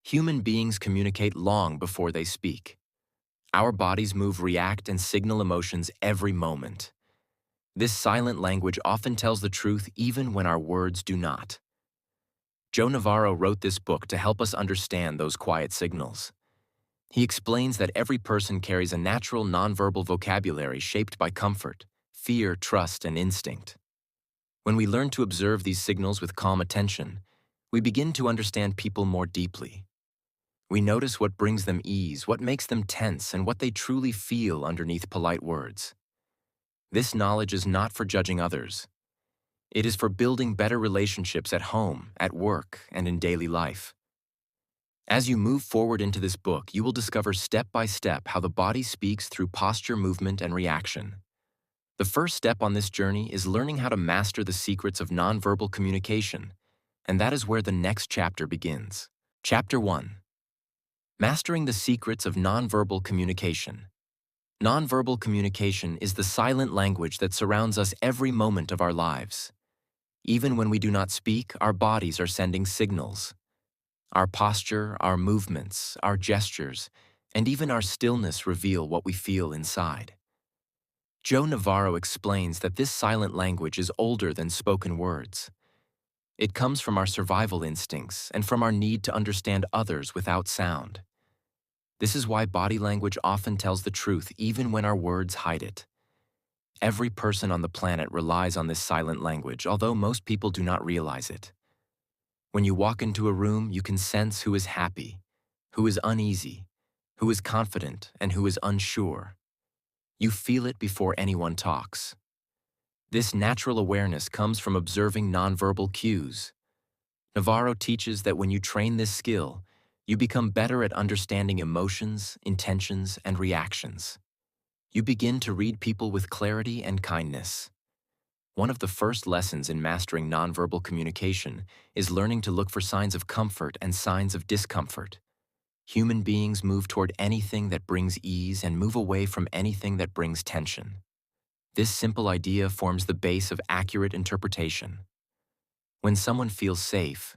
Human beings communicate long before they speak. Our bodies move, react, and signal emotions every moment. This silent language often tells the truth even when our words do not. Joe Navarro wrote this book to help us understand those quiet signals. He explains that every person carries a natural nonverbal vocabulary shaped by comfort, fear, trust, and instinct. When we learn to observe these signals with calm attention, we begin to understand people more deeply. We notice what brings them ease, what makes them tense, and what they truly feel underneath polite words. This knowledge is not for judging others. It is for building better relationships at home, at work, and in daily life. As you move forward into this book, you will discover step by step how the body speaks through posture, movement, and reaction. The first step on this journey is learning how to master the secrets of nonverbal communication, and that is where the next chapter begins. Chapter 1. Mastering the secrets of nonverbal communication. Nonverbal communication is the silent language that surrounds us every moment of our lives. Even when we do not speak, our bodies are sending signals. Our posture, our movements, our gestures, and even our stillness reveal what we feel inside. Joe Navarro explains that this silent language is older than spoken words. It comes from our survival instincts and from our need to understand others without sound. This is why body language often tells the truth even when our words hide it. Every person on the planet relies on this silent language, although most people do not realize it. When you walk into a room, you can sense who is happy, who is uneasy, who is confident, and who is unsure. You feel it before anyone talks. This natural awareness comes from observing nonverbal cues. Navarro teaches that when you train this skill, you become better at understanding emotions, intentions, and reactions. You begin to read people with clarity and kindness. One of the first lessons in mastering nonverbal communication is learning to look for signs of comfort and signs of discomfort. Human beings move toward anything that brings ease and move away from anything that brings tension. This simple idea forms the base of accurate interpretation. When someone feels safe,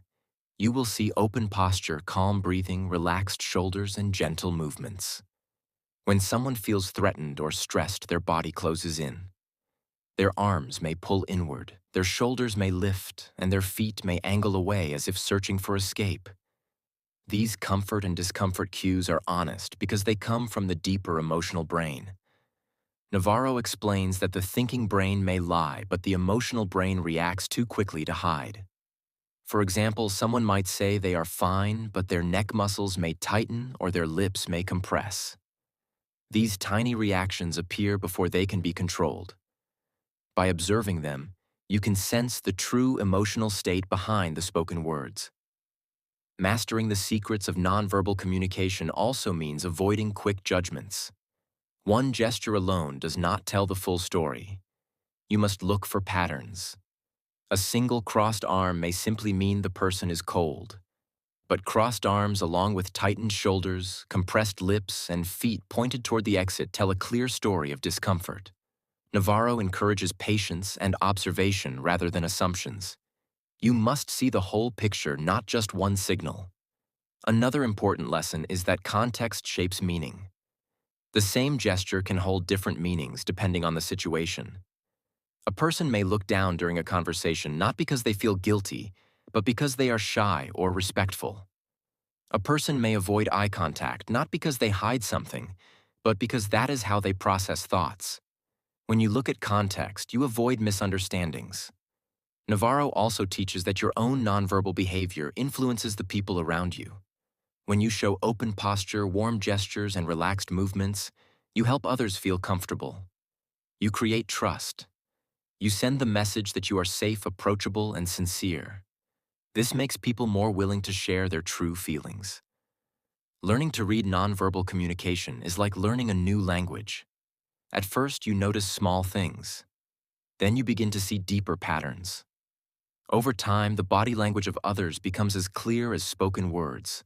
you will see open posture, calm breathing, relaxed shoulders, and gentle movements. When someone feels threatened or stressed, their body closes in. Their arms may pull inward, their shoulders may lift, and their feet may angle away as if searching for escape. These comfort and discomfort cues are honest because they come from the deeper emotional brain. Navarro explains that the thinking brain may lie, but the emotional brain reacts too quickly to hide. For example, someone might say they are fine, but their neck muscles may tighten or their lips may compress. These tiny reactions appear before they can be controlled. By observing them, you can sense the true emotional state behind the spoken words. Mastering the secrets of nonverbal communication also means avoiding quick judgments. One gesture alone does not tell the full story. You must look for patterns. A single crossed arm may simply mean the person is cold. But crossed arms along with tightened shoulders, compressed lips, and feet pointed toward the exit tell a clear story of discomfort. Navarro encourages patience and observation rather than assumptions. You must see the whole picture, not just one signal. Another important lesson is that context shapes meaning. The same gesture can hold different meanings depending on the situation. A person may look down during a conversation not because they feel guilty, but because they are shy or respectful. A person may avoid eye contact not because they hide something, but because that is how they process thoughts. When you look at context, you avoid misunderstandings. Navarro also teaches that your own nonverbal behavior influences the people around you. When you show open posture, warm gestures, and relaxed movements, you help others feel comfortable. You create trust. You send the message that you are safe, approachable, and sincere. This makes people more willing to share their true feelings. Learning to read nonverbal communication is like learning a new language. At first, you notice small things. Then you begin to see deeper patterns. Over time, the body language of others becomes as clear as spoken words.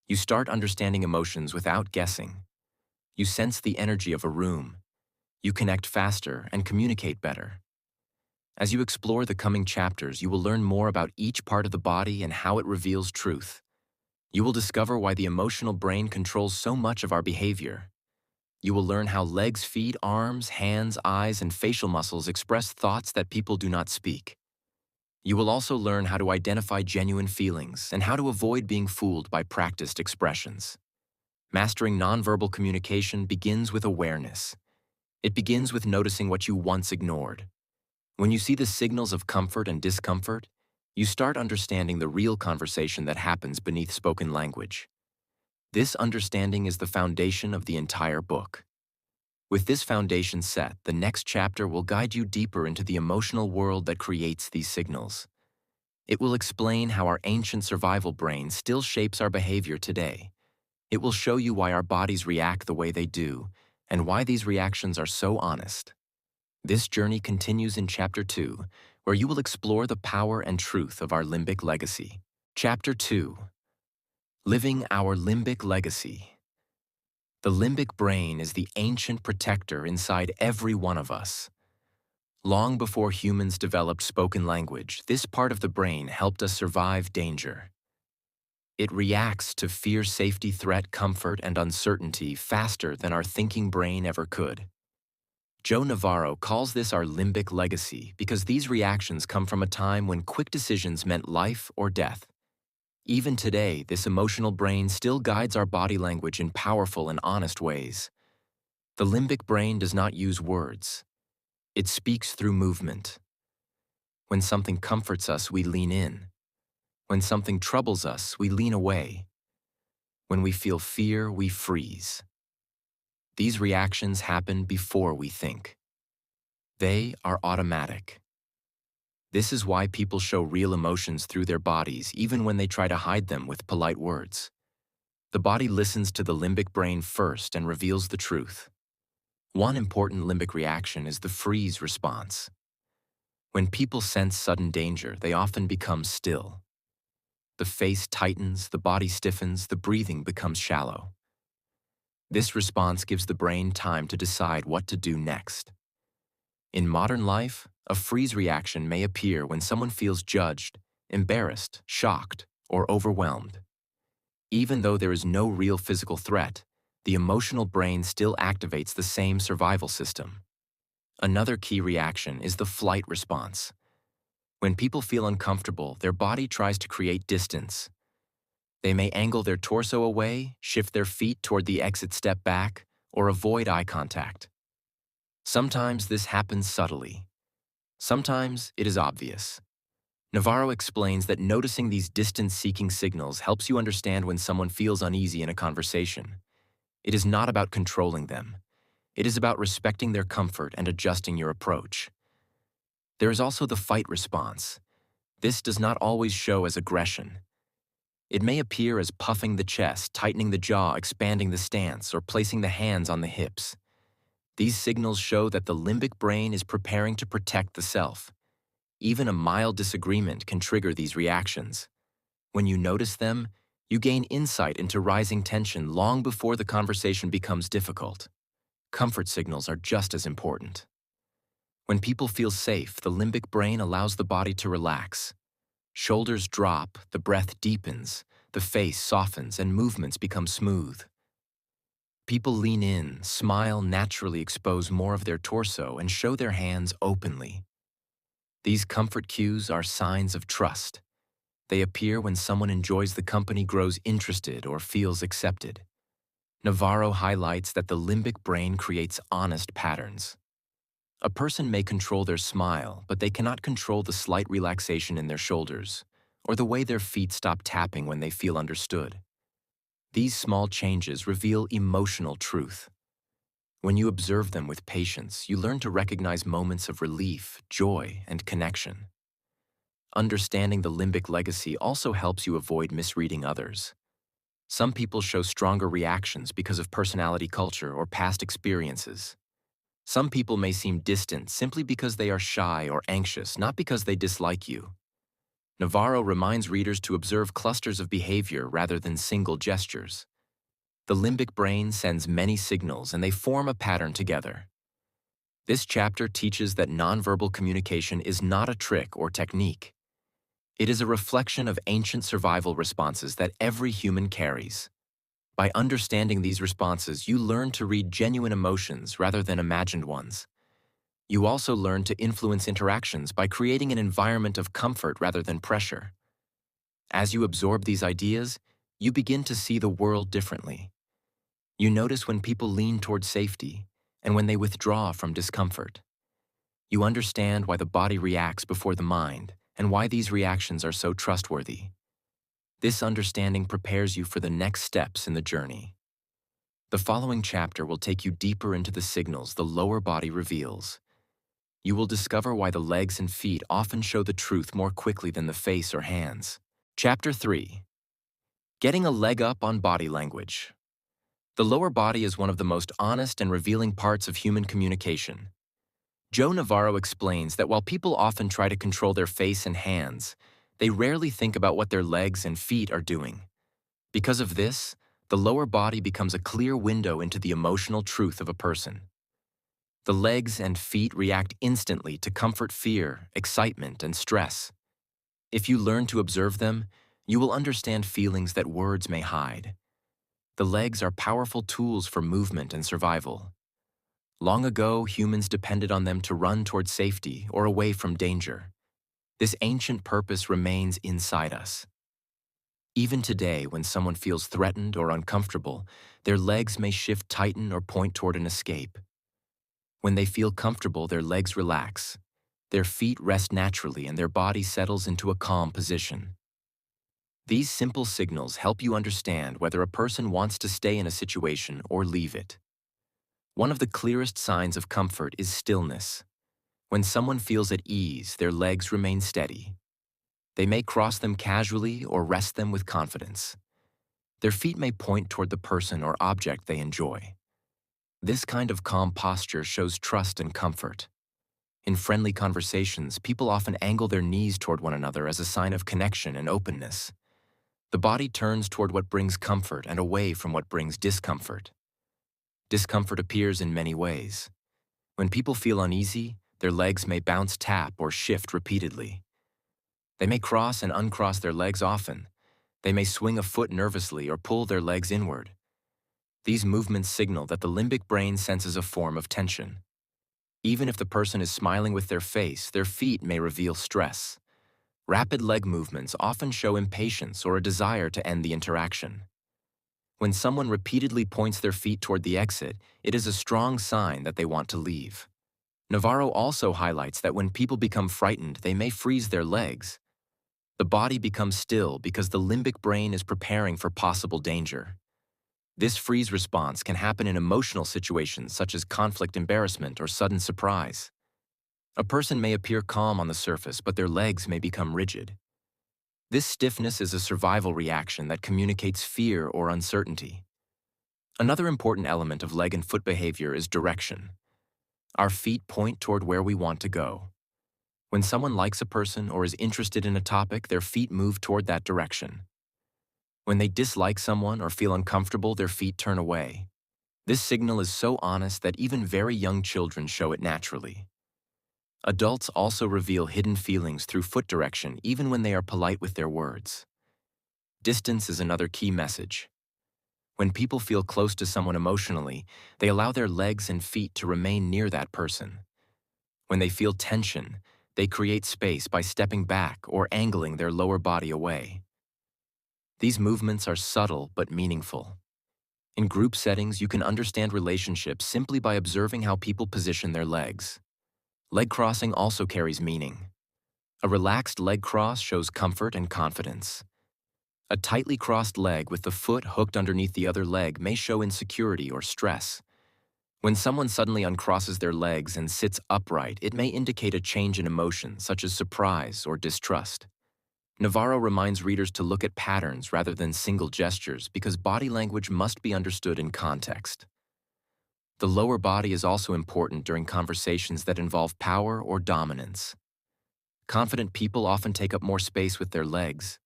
You start understanding emotions without guessing. You sense the energy of a room. You connect faster and communicate better. As you explore the coming chapters, you will learn more about each part of the body and how it reveals truth. You will discover why the emotional brain controls so much of our behavior. You will learn how legs, feet, arms, hands, eyes, and facial muscles express thoughts that people do not speak. You will also learn how to identify genuine feelings and how to avoid being fooled by practiced expressions. Mastering nonverbal communication begins with awareness. It begins with noticing what you once ignored. When you see the signals of comfort and discomfort, you start understanding the real conversation that happens beneath spoken language. This understanding is the foundation of the entire book. With this foundation set, the next chapter will guide you deeper into the emotional world that creates these signals. It will explain how our ancient survival brain still shapes our behavior today. It will show you why our bodies react the way they do, and why these reactions are so honest. This journey continues in Chapter 2, where you will explore the power and truth of our limbic legacy. Chapter 2. Living Our Limbic Legacy. The limbic brain is the ancient protector inside every one of us. Long before humans developed spoken language, this part of the brain helped us survive danger. It reacts to fear, safety, threat, comfort, and uncertainty faster than our thinking brain ever could. Joe Navarro calls this our limbic legacy because these reactions come from a time when quick decisions meant life or death. Even today, this emotional brain still guides our body language in powerful and honest ways. The limbic brain does not use words. It speaks through movement. When something comforts us, we lean in. When something troubles us, we lean away. When we feel fear, we freeze. These reactions happen before we think. They are automatic. This is why people show real emotions through their bodies even when they try to hide them with polite words. The body listens to the limbic brain first and reveals the truth. One important limbic reaction is the freeze response. When people sense sudden danger, they often become still. The face tightens, the body stiffens, the breathing becomes shallow. This response gives the brain time to decide what to do next. In modern life, a freeze reaction may appear when someone feels judged, embarrassed, shocked, or overwhelmed. Even though there is no real physical threat, the emotional brain still activates the same survival system. Another key reaction is the flight response. When people feel uncomfortable, their body tries to create distance. They may angle their torso away, shift their feet toward the exit step back, or avoid eye contact. Sometimes this happens subtly. Sometimes it is obvious. Navarro explains that noticing these distance-seeking signals helps you understand when someone feels uneasy in a conversation. It is not about controlling them. It is about respecting their comfort and adjusting your approach. There is also the fight response. This does not always show as aggression. It may appear as puffing the chest, tightening the jaw, expanding the stance, or placing the hands on the hips. These signals show that the limbic brain is preparing to protect the self. Even a mild disagreement can trigger these reactions. When you notice them, you gain insight into rising tension long before the conversation becomes difficult. Comfort signals are just as important. When people feel safe, the limbic brain allows the body to relax. Shoulders drop, the breath deepens, the face softens, and movements become smooth. People lean in, smile, naturally expose more of their torso, and show their hands openly. These comfort cues are signs of trust. They appear when someone enjoys the company, grows interested, or feels accepted. Navarro highlights that the limbic brain creates honest patterns. A person may control their smile, but they cannot control the slight relaxation in their shoulders, or the way their feet stop tapping when they feel understood. These small changes reveal emotional truth. When you observe them with patience, you learn to recognize moments of relief, joy, and connection. Understanding the limbic legacy also helps you avoid misreading others. Some people show stronger reactions because of personality culture or past experiences. Some people may seem distant simply because they are shy or anxious, not because they dislike you. Navarro reminds readers to observe clusters of behavior rather than single gestures. The limbic brain sends many signals and they form a pattern together. This chapter teaches that nonverbal communication is not a trick or technique. It is a reflection of ancient survival responses that every human carries. By understanding these responses, you learn to read genuine emotions rather than imagined ones. You also learn to influence interactions by creating an environment of comfort rather than pressure. As you absorb these ideas, you begin to see the world differently. You notice when people lean toward safety and when they withdraw from discomfort. You understand why the body reacts before the mind and why these reactions are so trustworthy. This understanding prepares you for the next steps in the journey. The following chapter will take you deeper into the signals the lower body reveals. You will discover why the legs and feet often show the truth more quickly than the face or hands. Chapter 3. Getting a leg up on body language. The lower body is one of the most honest and revealing parts of human communication. Joe Navarro explains that while people often try to control their face and hands, they rarely think about what their legs and feet are doing. Because of this, the lower body becomes a clear window into the emotional truth of a person. The legs and feet react instantly to comfort, fear, excitement, and stress. If you learn to observe them, you will understand feelings that words may hide. The legs are powerful tools for movement and survival. Long ago, humans depended on them to run toward safety or away from danger. This ancient purpose remains inside us. Even today, when someone feels threatened or uncomfortable, their legs may shift, tighten, or point toward an escape. When they feel comfortable, their legs relax. Their feet rest naturally and their body settles into a calm position. These simple signals help you understand whether a person wants to stay in a situation or leave it. One of the clearest signs of comfort is stillness. When someone feels at ease, their legs remain steady. They may cross them casually or rest them with confidence. Their feet may point toward the person or object they enjoy. This kind of calm posture shows trust and comfort. In friendly conversations, people often angle their knees toward one another as a sign of connection and openness. The body turns toward what brings comfort and away from what brings discomfort. Discomfort appears in many ways. When people feel uneasy, their legs may bounce, tap, or shift repeatedly. They may cross and uncross their legs often. They may swing a foot nervously or pull their legs inward. These movements signal that the limbic brain senses a form of tension. Even if the person is smiling with their face, their feet may reveal stress. Rapid leg movements often show impatience or a desire to end the interaction. When someone repeatedly points their feet toward the exit, it is a strong sign that they want to leave. Navarro also highlights that when people become frightened, they may freeze their legs. The body becomes still because the limbic brain is preparing for possible danger. This freeze response can happen in emotional situations such as conflict, embarrassment, or sudden surprise. A person may appear calm on the surface, but their legs may become rigid. This stiffness is a survival reaction that communicates fear or uncertainty. Another important element of leg and foot behavior is direction. Our feet point toward where we want to go. When someone likes a person or is interested in a topic, their feet move toward that direction. When they dislike someone or feel uncomfortable, their feet turn away. This signal is so honest that even very young children show it naturally. Adults also reveal hidden feelings through foot direction even when they are polite with their words. Distance is another key message. When people feel close to someone emotionally, they allow their legs and feet to remain near that person. When they feel tension, they create space by stepping back or angling their lower body away. These movements are subtle but meaningful. In group settings, you can understand relationships simply by observing how people position their legs. Leg crossing also carries meaning. A relaxed leg cross shows comfort and confidence. A tightly crossed leg with the foot hooked underneath the other leg may show insecurity or stress. When someone suddenly uncrosses their legs and sits upright, it may indicate a change in emotion, such as surprise or distrust. Navarro reminds readers to look at patterns rather than single gestures because body language must be understood in context. The lower body is also important during conversations that involve power or dominance. Confident people often take up more space with their legs.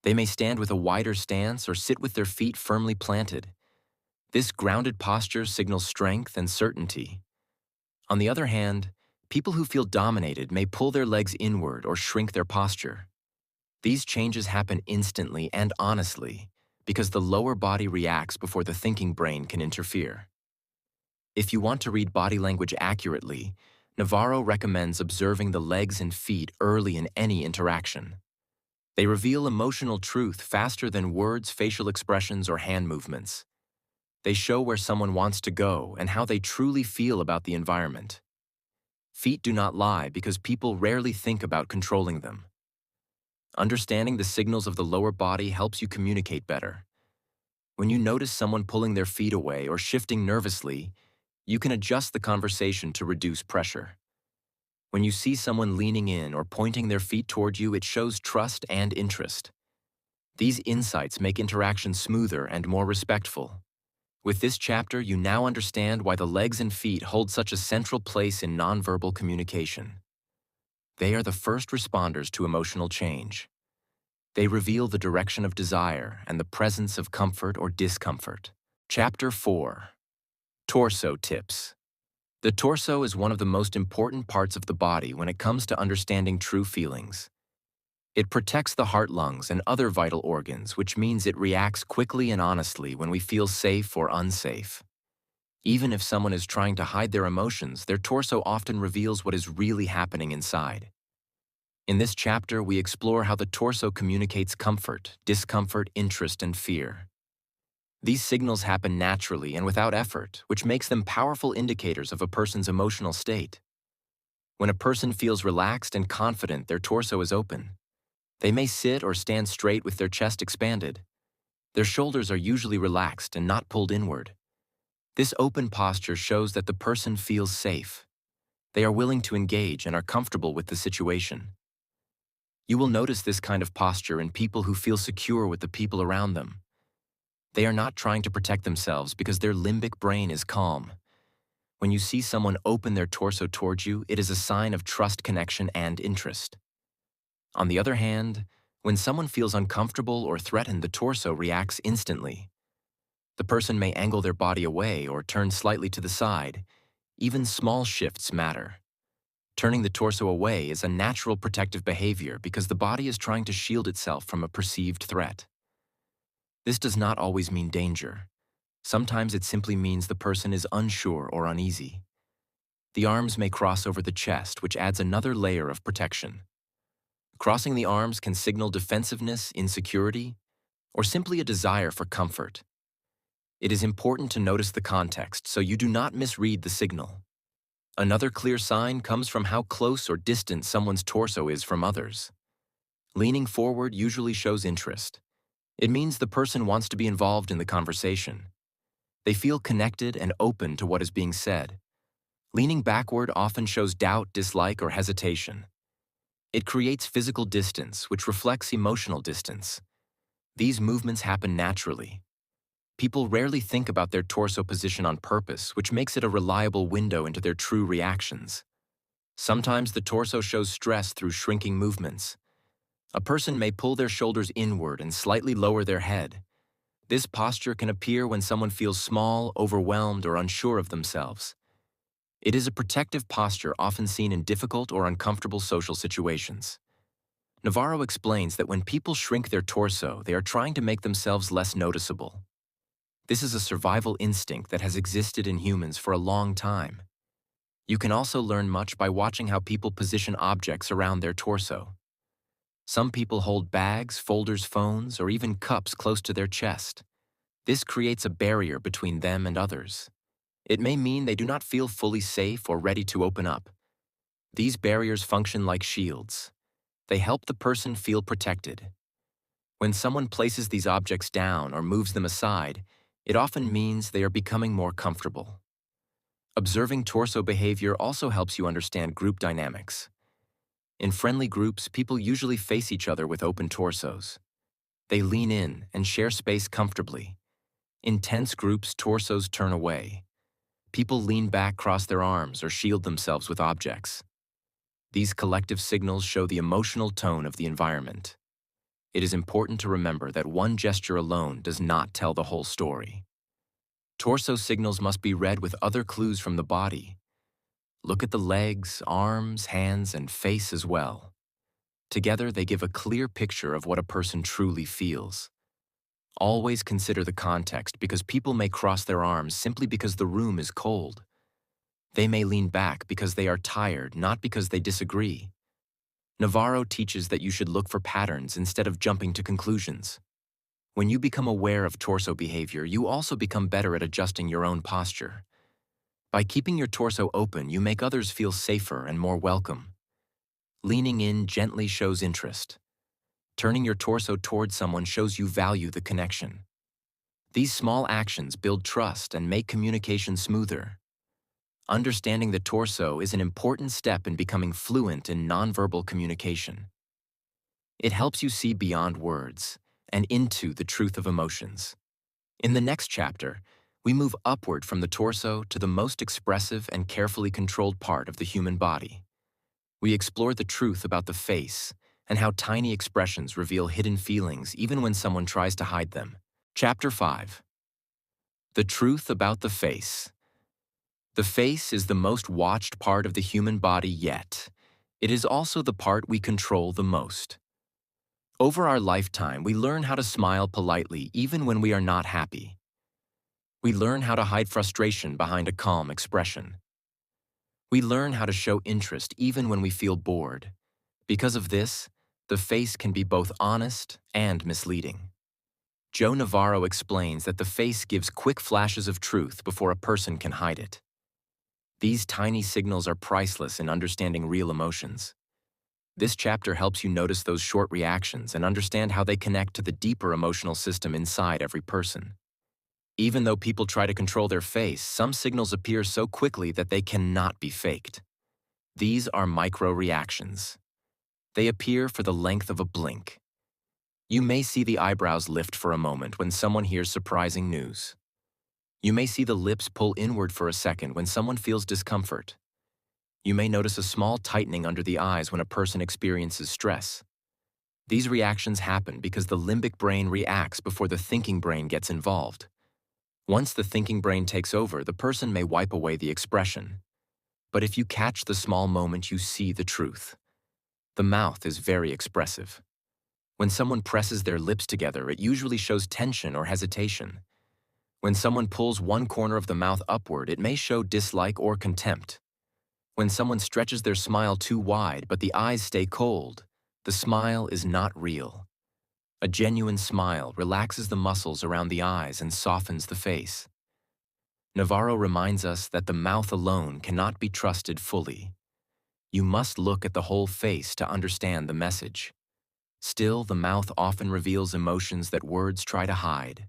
They may stand with a wider stance or sit with their feet firmly planted. This grounded posture signals strength and certainty. On the other hand, people who feel dominated may pull their legs inward or shrink their posture. These changes happen instantly and honestly because the lower body reacts before the thinking brain can interfere. If you want to read body language accurately, Navarro recommends observing the legs and feet early in any interaction. They reveal emotional truth faster than words, facial expressions, or hand movements. They show where someone wants to go and how they truly feel about the environment. Feet do not lie because people rarely think about controlling them. Understanding the signals of the lower body helps you communicate better. When you notice someone pulling their feet away or shifting nervously, you can adjust the conversation to reduce pressure. When you see someone leaning in or pointing their feet toward you, it shows trust and interest. These insights make interaction smoother and more respectful. With this chapter, you now understand why the legs and feet hold such a central place in nonverbal communication. They are the first responders to emotional change. They reveal the direction of desire and the presence of comfort or discomfort. Chapter 4. Torso Tips. The torso is one of the most important parts of the body when it comes to understanding true feelings. It protects the heart, lungs, and other vital organs, which means it reacts quickly and honestly when we feel safe or unsafe. Even if someone is trying to hide their emotions, their torso often reveals what is really happening inside. In this chapter, we explore how the torso communicates comfort, discomfort, interest, and fear. These signals happen naturally and without effort, which makes them powerful indicators of a person's emotional state. When a person feels relaxed and confident, their torso is open. They may sit or stand straight with their chest expanded. Their shoulders are usually relaxed and not pulled inward. This open posture shows that the person feels safe. They are willing to engage and are comfortable with the situation. You will notice this kind of posture in people who feel secure with the people around them. They are not trying to protect themselves because their limbic brain is calm. When you see someone open their torso towards you, it is a sign of trust, connection, and interest. On the other hand, when someone feels uncomfortable or threatened, the torso reacts instantly. The person may angle their body away or turn slightly to the side. Even small shifts matter. Turning the torso away is a natural protective behavior because the body is trying to shield itself from a perceived threat. This does not always mean danger. Sometimes it simply means the person is unsure or uneasy. The arms may cross over the chest, which adds another layer of protection. Crossing the arms can signal defensiveness, insecurity, or simply a desire for comfort. It is important to notice the context so you do not misread the signal. Another clear sign comes from how close or distant someone's torso is from others. Leaning forward usually shows interest. It means the person wants to be involved in the conversation. They feel connected and open to what is being said. Leaning backward often shows doubt, dislike, or hesitation. It creates physical distance, which reflects emotional distance. These movements happen naturally. People rarely think about their torso position on purpose, which makes it a reliable window into their true reactions. Sometimes the torso shows stress through shrinking movements. A person may pull their shoulders inward and slightly lower their head. This posture can appear when someone feels small, overwhelmed, or unsure of themselves. It is a protective posture often seen in difficult or uncomfortable social situations. Navarro explains that when people shrink their torso, they are trying to make themselves less noticeable. This is a survival instinct that has existed in humans for a long time. You can also learn much by watching how people position objects around their torso. Some people hold bags, folders, phones, or even cups close to their chest. This creates a barrier between them and others. It may mean they do not feel fully safe or ready to open up. These barriers function like shields. They help the person feel protected. When someone places these objects down or moves them aside, it often means they are becoming more comfortable. Observing torso behavior also helps you understand group dynamics. In friendly groups, people usually face each other with open torsos. They lean in and share space comfortably. In tense groups, torsos turn away. People lean back, cross their arms, or shield themselves with objects. These collective signals show the emotional tone of the environment. It is important to remember that one gesture alone does not tell the whole story. Torso signals must be read with other clues from the body. Look at the legs, arms, hands, and face as well. Together, they give a clear picture of what a person truly feels. Always consider the context because people may cross their arms simply because the room is cold. They may lean back because they are tired, not because they disagree. Navarro teaches that you should look for patterns instead of jumping to conclusions. When you become aware of torso behavior, you also become better at adjusting your own posture. By keeping your torso open, you make others feel safer and more welcome. Leaning in gently shows interest. Turning your torso toward someone shows you value the connection. These small actions build trust and make communication smoother. Understanding the torso is an important step in becoming fluent in nonverbal communication. It helps you see beyond words and into the truth of emotions. In the next chapter, we move upward from the torso to the most expressive and carefully controlled part of the human body. We explore the truth about the face and how tiny expressions reveal hidden feelings even when someone tries to hide them. Chapter 5. The truth about the face. The face is the most watched part of the human body yet. It is also the part we control the most. Over our lifetime, we learn how to smile politely even when we are not happy. We learn how to hide frustration behind a calm expression. We learn how to show interest even when we feel bored. Because of this, the face can be both honest and misleading. Joe Navarro explains that the face gives quick flashes of truth before a person can hide it. These tiny signals are priceless in understanding real emotions. This chapter helps you notice those short reactions and understand how they connect to the deeper emotional system inside every person. Even though people try to control their face, some signals appear so quickly that they cannot be faked. These are micro-reactions. They appear for the length of a blink. You may see the eyebrows lift for a moment when someone hears surprising news. You may see the lips pull inward for a second when someone feels discomfort. You may notice a small tightening under the eyes when a person experiences stress. These reactions happen because the limbic brain reacts before the thinking brain gets involved. Once the thinking brain takes over, the person may wipe away the expression. But if you catch the small moment, you see the truth. The mouth is very expressive. When someone presses their lips together, it usually shows tension or hesitation. When someone pulls one corner of the mouth upward, it may show dislike or contempt. When someone stretches their smile too wide but the eyes stay cold, the smile is not real. A genuine smile relaxes the muscles around the eyes and softens the face. Navarro reminds us that the mouth alone cannot be trusted fully. You must look at the whole face to understand the message. Still, the mouth often reveals emotions that words try to hide.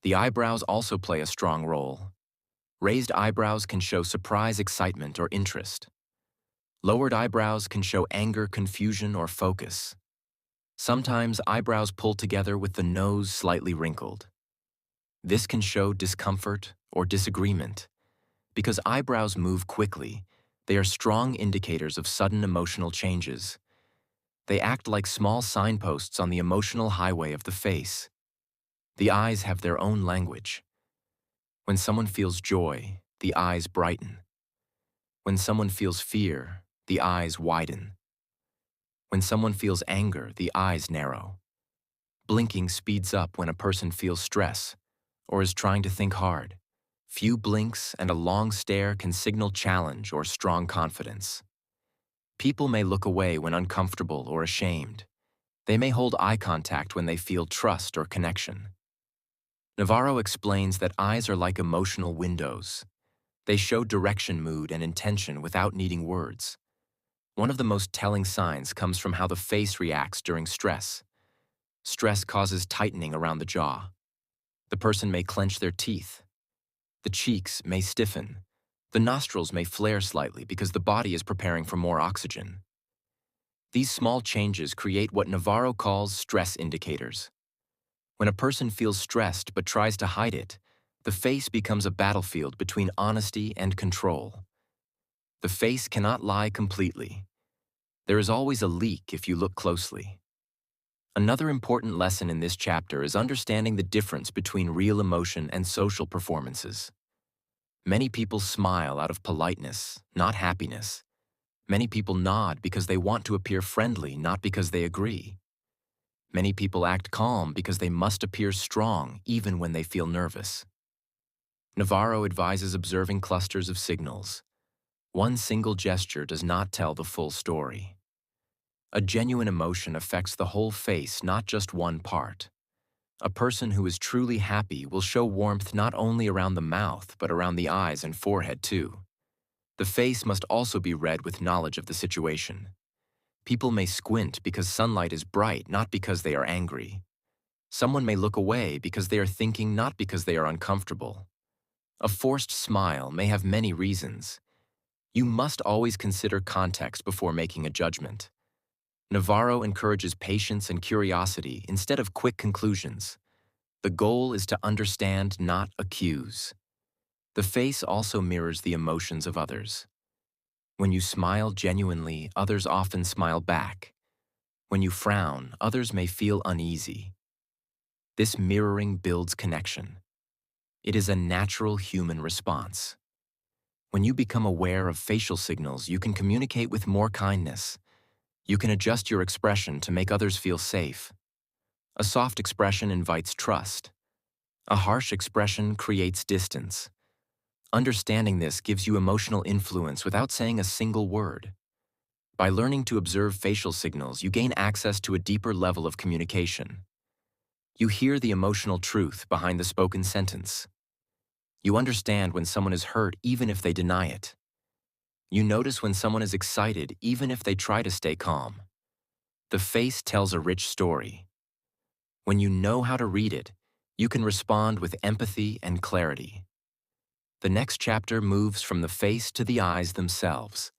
The eyebrows also play a strong role. Raised eyebrows can show surprise, excitement, or interest. Lowered eyebrows can show anger, confusion, or focus. Sometimes eyebrows pull together with the nose slightly wrinkled. This can show discomfort or disagreement. Because eyebrows move quickly, they are strong indicators of sudden emotional changes. They act like small signposts on the emotional highway of the face. The eyes have their own language. When someone feels joy, the eyes brighten. When someone feels fear, the eyes widen. When someone feels anger, the eyes narrow. Blinking speeds up when a person feels stress or is trying to think hard. Few blinks and a long stare can signal challenge or strong confidence. People may look away when uncomfortable or ashamed. They may hold eye contact when they feel trust or connection. Navarro explains that eyes are like emotional windows. They show direction, mood, and intention without needing words. One of the most telling signs comes from how the face reacts during stress. Stress causes tightening around the jaw. The person may clench their teeth. The cheeks may stiffen. The nostrils may flare slightly because the body is preparing for more oxygen. These small changes create what Navarro calls stress indicators. When a person feels stressed but tries to hide it, the face becomes a battlefield between honesty and control. The face cannot lie completely. There is always a leak if you look closely. Another important lesson in this chapter is understanding the difference between real emotion and social performances. Many people smile out of politeness, not happiness. Many people nod because they want to appear friendly, not because they agree. Many people act calm because they must appear strong even when they feel nervous. Navarro advises observing clusters of signals. One single gesture does not tell the full story. A genuine emotion affects the whole face, not just one part. A person who is truly happy will show warmth not only around the mouth, but around the eyes and forehead too. The face must also be read with knowledge of the situation. People may squint because sunlight is bright, not because they are angry. Someone may look away because they are thinking, not because they are uncomfortable. A forced smile may have many reasons. You must always consider context before making a judgment. Navarro encourages patience and curiosity instead of quick conclusions. The goal is to understand, not accuse. The face also mirrors the emotions of others. When you smile genuinely, others often smile back. When you frown, others may feel uneasy. This mirroring builds connection. It is a natural human response. When you become aware of facial signals, you can communicate with more kindness. You can adjust your expression to make others feel safe. A soft expression invites trust. A harsh expression creates distance. Understanding this gives you emotional influence without saying a single word. By learning to observe facial signals, you gain access to a deeper level of communication. You hear the emotional truth behind the spoken sentence. You understand when someone is hurt even if they deny it. You notice when someone is excited even if they try to stay calm. The face tells a rich story. When you know how to read it, you can respond with empathy and clarity. The next chapter moves from the face to the eyes themselves.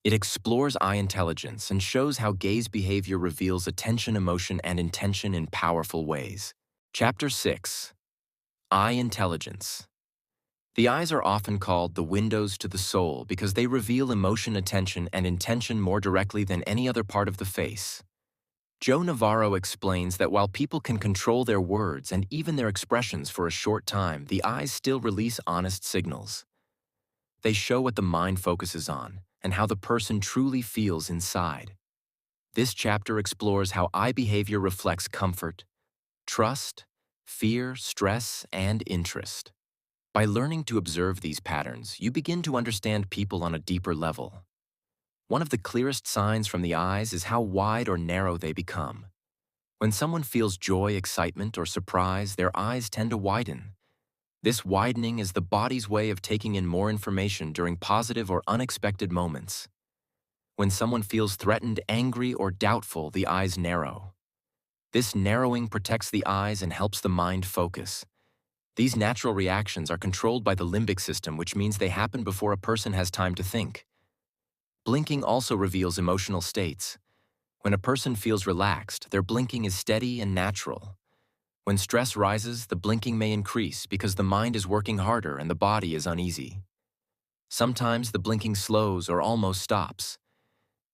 It explores eye intelligence and shows how gaze behavior reveals attention, emotion, and intention in powerful ways. Chapter 6. Eye Intelligence. The eyes are often called the windows to the soul because they reveal emotion, attention, and intention more directly than any other part of the face. Joe Navarro explains that while people can control their words and even their expressions for a short time, the eyes still release honest signals. They show what the mind focuses on and how the person truly feels inside. This chapter explores how eye behavior reflects comfort, trust, fear, stress, and interest. By learning to observe these patterns, you begin to understand people on a deeper level. One of the clearest signs from the eyes is how wide or narrow they become. When someone feels joy, excitement, or surprise, their eyes tend to widen. This widening is the body's way of taking in more information during positive or unexpected moments. When someone feels threatened, angry, or doubtful, the eyes narrow. This narrowing protects the eyes and helps the mind focus. These natural reactions are controlled by the limbic system, which means they happen before a person has time to think. Blinking also reveals emotional states. When a person feels relaxed, their blinking is steady and natural. When stress rises, the blinking may increase because the mind is working harder and the body is uneasy. Sometimes the blinking slows or almost stops.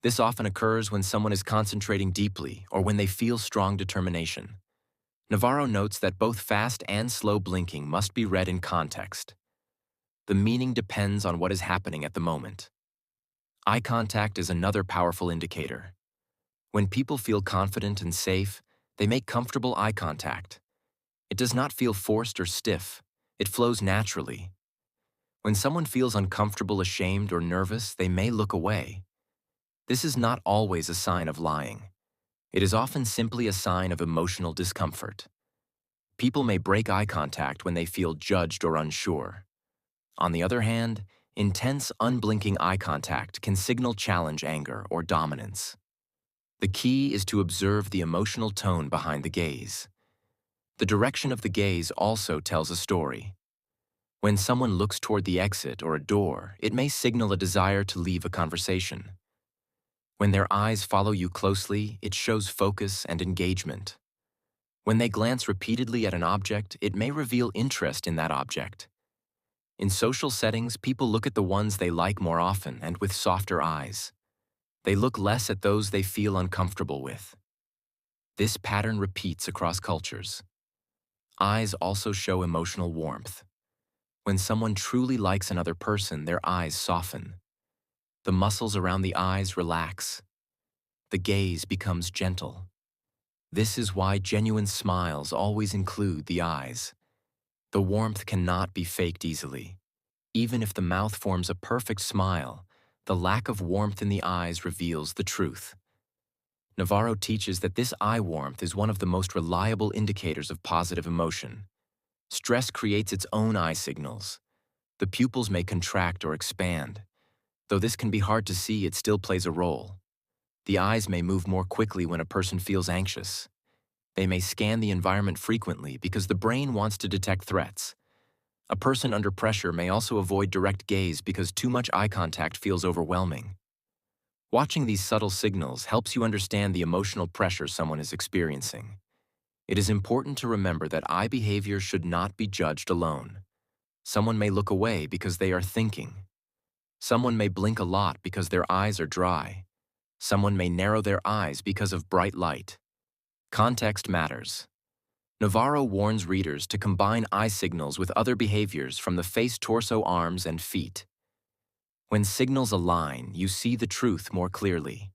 This often occurs when someone is concentrating deeply or when they feel strong determination. Navarro notes that both fast and slow blinking must be read in context. The meaning depends on what is happening at the moment. Eye contact is another powerful indicator. When people feel confident and safe, they make comfortable eye contact. It does not feel forced or stiff. It flows naturally. When someone feels uncomfortable, ashamed, or nervous, they may look away. This is not always a sign of lying. It is often simply a sign of emotional discomfort. People may break eye contact when they feel judged or unsure. On the other hand, intense, unblinking eye contact can signal challenge, anger, or dominance. The key is to observe the emotional tone behind the gaze. The direction of the gaze also tells a story. When someone looks toward the exit or a door, it may signal a desire to leave a conversation. When their eyes follow you closely, it shows focus and engagement. When they glance repeatedly at an object, it may reveal interest in that object. In social settings, people look at the ones they like more often and with softer eyes. They look less at those they feel uncomfortable with. This pattern repeats across cultures. Eyes also show emotional warmth. When someone truly likes another person, their eyes soften. the muscles around the eyes relax. The gaze becomes gentle. This is why genuine smiles always include the eyes. The warmth cannot be faked easily. Even if the mouth forms a perfect smile, the lack of warmth in the eyes reveals the truth. Navarro teaches that this eye warmth is one of the most reliable indicators of positive emotion. Stress creates its own eye signals. The pupils may contract or expand. Though this can be hard to see, it still plays a role. The eyes may move more quickly when a person feels anxious. They may scan the environment frequently because the brain wants to detect threats. A person under pressure may also avoid direct gaze because too much eye contact feels overwhelming. Watching these subtle signals helps you understand the emotional pressure someone is experiencing. It is important to remember that eye behavior should not be judged alone. Someone may look away because they are thinking. Someone may blink a lot because their eyes are dry. Someone may narrow their eyes because of bright light. Context matters. Navarro warns readers to combine eye signals with other behaviors from the face, torso, arms, and feet. When signals align, you see the truth more clearly.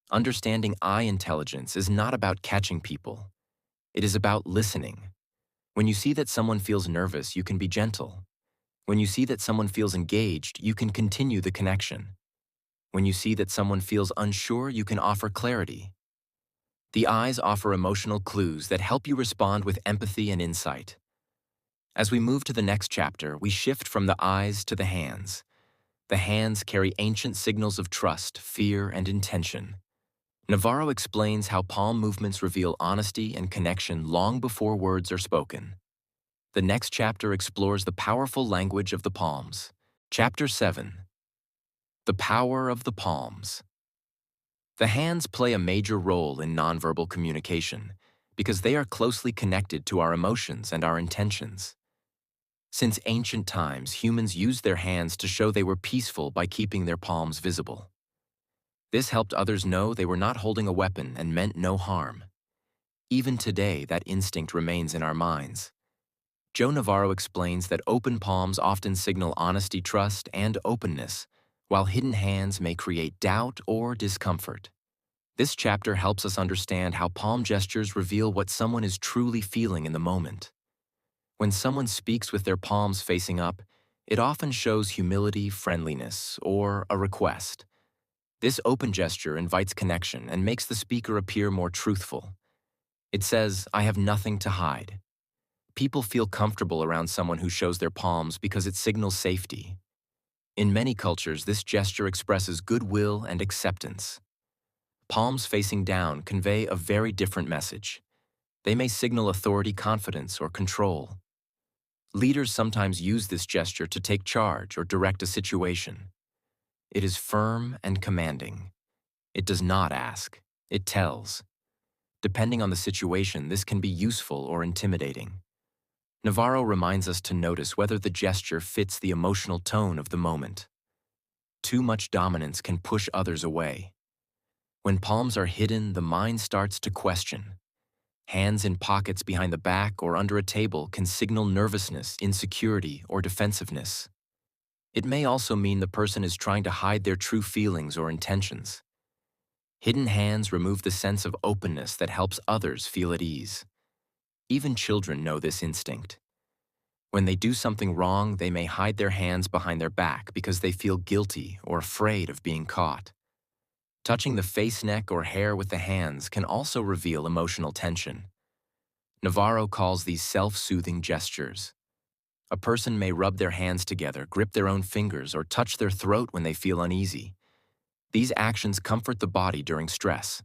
Understanding eye intelligence is not about catching people. It is about listening. When you see that someone feels nervous, you can be gentle. When you see that someone feels engaged, you can continue the connection. When you see that someone feels unsure, you can offer clarity. The eyes offer emotional clues that help you respond with empathy and insight. As we move to the next chapter, we shift from the eyes to the hands. The hands carry ancient signals of trust, fear, and intention. Navarro explains how palm movements reveal honesty and connection long before words are spoken. The next chapter explores the powerful language of the palms. Chapter 7. The Power of the Palms. The hands play a major role in nonverbal communication because they are closely connected to our emotions and our intentions. Since ancient times, humans used their hands to show they were peaceful by keeping their palms visible. This helped others know they were not holding a weapon and meant no harm. Even today, that instinct remains in our minds. Joe Navarro explains that open palms often signal honesty, trust, and openness, while hidden hands may create doubt or discomfort. This chapter helps us understand how palm gestures reveal what someone is truly feeling in the moment. When someone speaks with their palms facing up, it often shows humility, friendliness, or a request. This open gesture invites connection and makes the speaker appear more truthful. It says, "I have nothing to hide." People feel comfortable around someone who shows their palms because it signals safety. In many cultures, this gesture expresses goodwill and acceptance. Palms facing down convey a very different message. They may signal authority, confidence, or control. Leaders sometimes use this gesture to take charge or direct a situation. It is firm and commanding. It does not ask, it tells. Depending on the situation, this can be useful or intimidating. Navarro reminds us to notice whether the gesture fits the emotional tone of the moment. Too much dominance can push others away. When palms are hidden, the mind starts to question. Hands in pockets behind the back or under a table can signal nervousness, insecurity, or defensiveness. It may also mean the person is trying to hide their true feelings or intentions. Hidden hands remove the sense of openness that helps others feel at ease. Even children know this instinct. When they do something wrong, they may hide their hands behind their back because they feel guilty or afraid of being caught. Touching the face, neck, or hair with the hands can also reveal emotional tension. Navarro calls these self-soothing gestures. A person may rub their hands together, grip their own fingers, or touch their throat when they feel uneasy. These actions comfort the body during stress.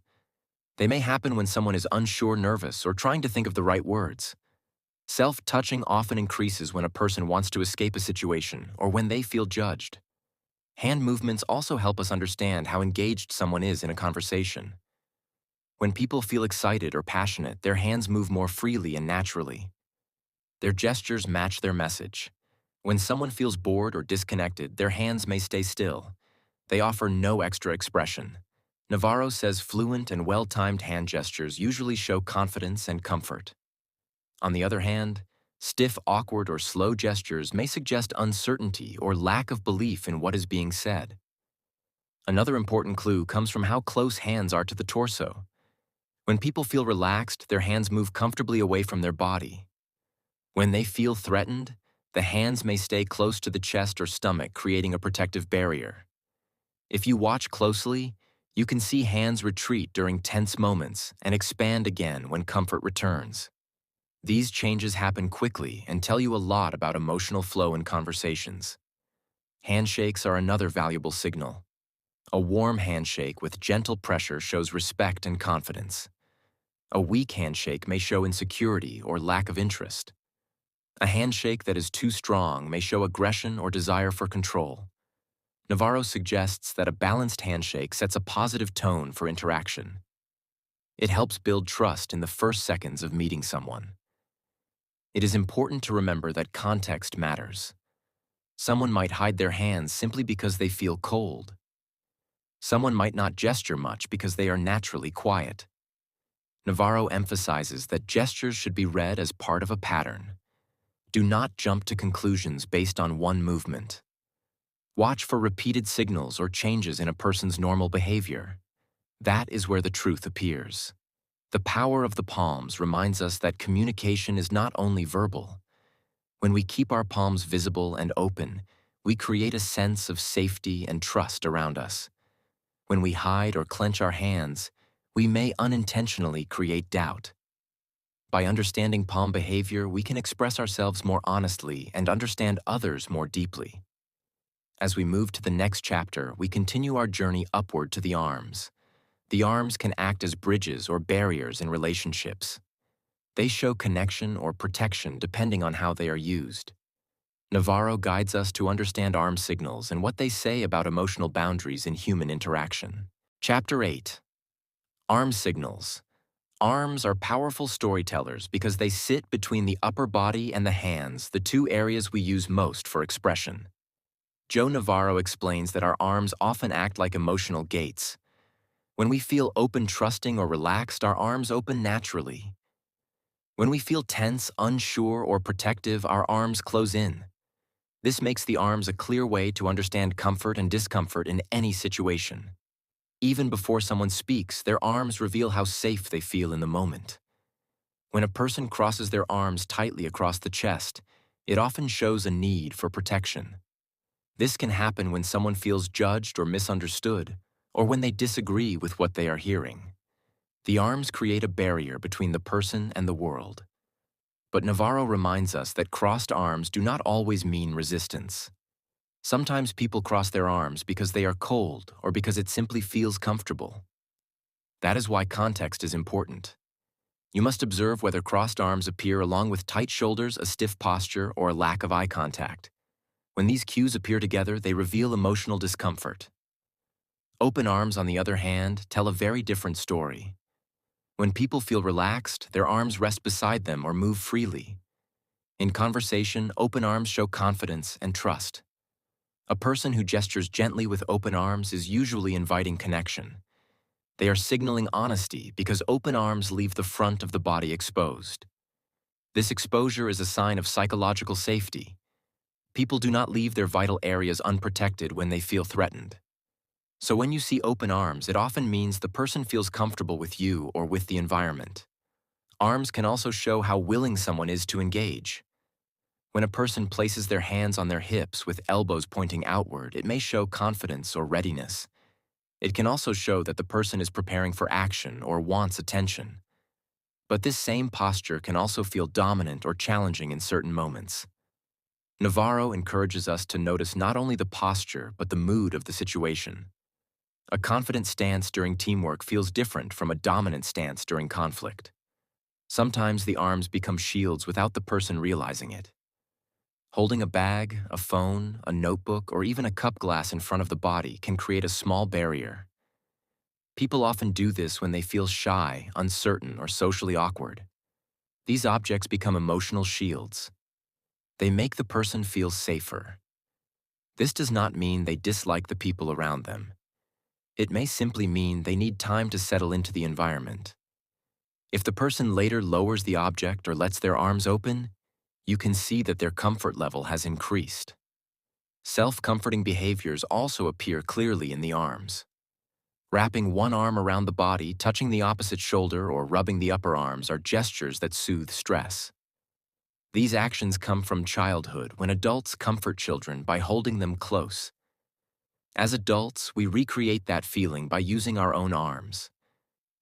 They may happen when someone is unsure, nervous, or trying to think of the right words. Self-touching often increases when a person wants to escape a situation or when they feel judged. Hand movements also help us understand how engaged someone is in a conversation. When people feel excited or passionate, their hands move more freely and naturally. Their gestures match their message. When someone feels bored or disconnected, their hands may stay still. They offer no extra expression. Navarro says fluent and well-timed hand gestures usually show confidence and comfort. On the other hand, stiff, awkward, or slow gestures may suggest uncertainty or lack of belief in what is being said. Another important clue comes from how close hands are to the torso. When people feel relaxed, their hands move comfortably away from their body. When they feel threatened, the hands may stay close to the chest or stomach, creating a protective barrier. If you watch closely, you can see hands retreat during tense moments and expand again when comfort returns. These changes happen quickly and tell you a lot about emotional flow in conversations. Handshakes are another valuable signal. A warm handshake with gentle pressure shows respect and confidence. A weak handshake may show insecurity or lack of interest. A handshake that is too strong may show aggression or desire for control. Navarro suggests that a balanced handshake sets a positive tone for interaction. It helps build trust in the first seconds of meeting someone. It is important to remember that context matters. Someone might hide their hands simply because they feel cold. Someone might not gesture much because they are naturally quiet. Navarro emphasizes that gestures should be read as part of a pattern. Do not jump to conclusions based on one movement. Watch for repeated signals or changes in a person's normal behavior. That is where the truth appears. The power of the palms reminds us that communication is not only verbal. When we keep our palms visible and open, we create a sense of safety and trust around us. When we hide or clench our hands, we may unintentionally create doubt. By understanding palm behavior, we can express ourselves more honestly and understand others more deeply. As we move to the next chapter, we continue our journey upward to the arms. The arms can act as bridges or barriers in relationships. They show connection or protection depending on how they are used. Navarro guides us to understand arm signals and what they say about emotional boundaries in human interaction. Chapter 8. Arm signals. Arms are powerful storytellers because they sit between the upper body and the hands, the two areas we use most for expression. Joe Navarro explains that our arms often act like emotional gates. When we feel open, trusting, or relaxed, our arms open naturally. When we feel tense, unsure, or protective, our arms close in. This makes the arms a clear way to understand comfort and discomfort in any situation. Even before someone speaks, their arms reveal how safe they feel in the moment. When a person crosses their arms tightly across the chest, it often shows a need for protection. This can happen when someone feels judged or misunderstood, or when they disagree with what they are hearing. The arms create a barrier between the person and the world. But Navarro reminds us that crossed arms do not always mean resistance. Sometimes people cross their arms because they are cold or because it simply feels comfortable. That is why context is important. You must observe whether crossed arms appear along with tight shoulders, a stiff posture, or a lack of eye contact. When these cues appear together, they reveal emotional discomfort. Open arms, on the other hand, tell a very different story. When people feel relaxed, their arms rest beside them or move freely. In conversation, open arms show confidence and trust. A person who gestures gently with open arms is usually inviting connection. They are signaling honesty because open arms leave the front of the body exposed. This exposure is a sign of psychological safety. People do not leave their vital areas unprotected when they feel threatened. So when you see open arms, it often means the person feels comfortable with you or with the environment. Arms can also show how willing someone is to engage. When a person places their hands on their hips with elbows pointing outward, it may show confidence or readiness. It can also show that the person is preparing for action or wants attention. But this same posture can also feel dominant or challenging in certain moments. Navarro encourages us to notice not only the posture, but the mood of the situation. A confident stance during teamwork feels different from a dominant stance during conflict. Sometimes the arms become shields without the person realizing it. Holding a bag, a phone, a notebook, or even a cup glass in front of the body can create a small barrier. People often do this when they feel shy, uncertain, or socially awkward. These objects become emotional shields. They make the person feel safer. This does not mean they dislike the people around them. It may simply mean they need time to settle into the environment. If the person later lowers the object or lets their arms open, you can see that their comfort level has increased. Self-comforting behaviors also appear clearly in the arms. Wrapping one arm around the body, touching the opposite shoulder, or rubbing the upper arms are gestures that soothe stress. These actions come from childhood when adults comfort children by holding them close. As adults, we recreate that feeling by using our own arms.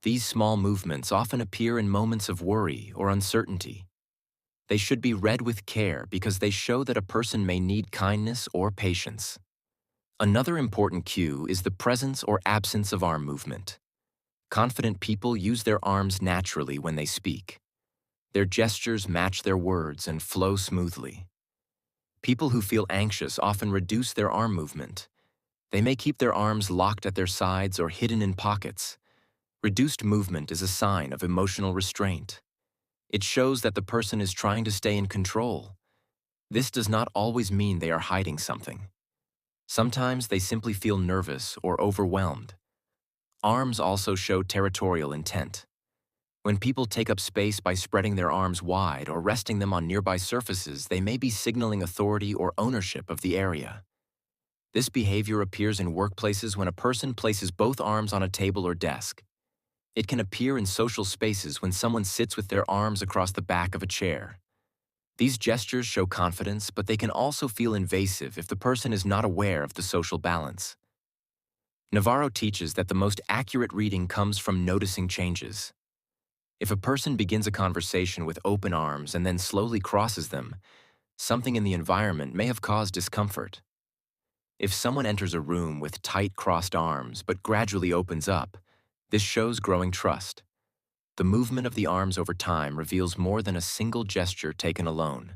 These small movements often appear in moments of worry or uncertainty. They should be read with care because they show that a person may need kindness or patience. Another important cue is the presence or absence of arm movement. Confident people use their arms naturally when they speak. Their gestures match their words and flow smoothly. People who feel anxious often reduce their arm movement. They may keep their arms locked at their sides or hidden in pockets. Reduced movement is a sign of emotional restraint. It shows that the person is trying to stay in control. This does not always mean they are hiding something. Sometimes they simply feel nervous or overwhelmed. Arms also show territorial intent. When people take up space by spreading their arms wide or resting them on nearby surfaces, they may be signaling authority or ownership of the area. This behavior appears in workplaces when a person places both arms on a table or desk. It can appear in social spaces when someone sits with their arms across the back of a chair. These gestures show confidence, but they can also feel invasive if the person is not aware of the social balance. Navarro teaches that the most accurate reading comes from noticing changes. If a person begins a conversation with open arms and then slowly crosses them, something in the environment may have caused discomfort. If someone enters a room with tight crossed arms but gradually opens up, this shows growing trust. The movement of the arms over time reveals more than a single gesture taken alone.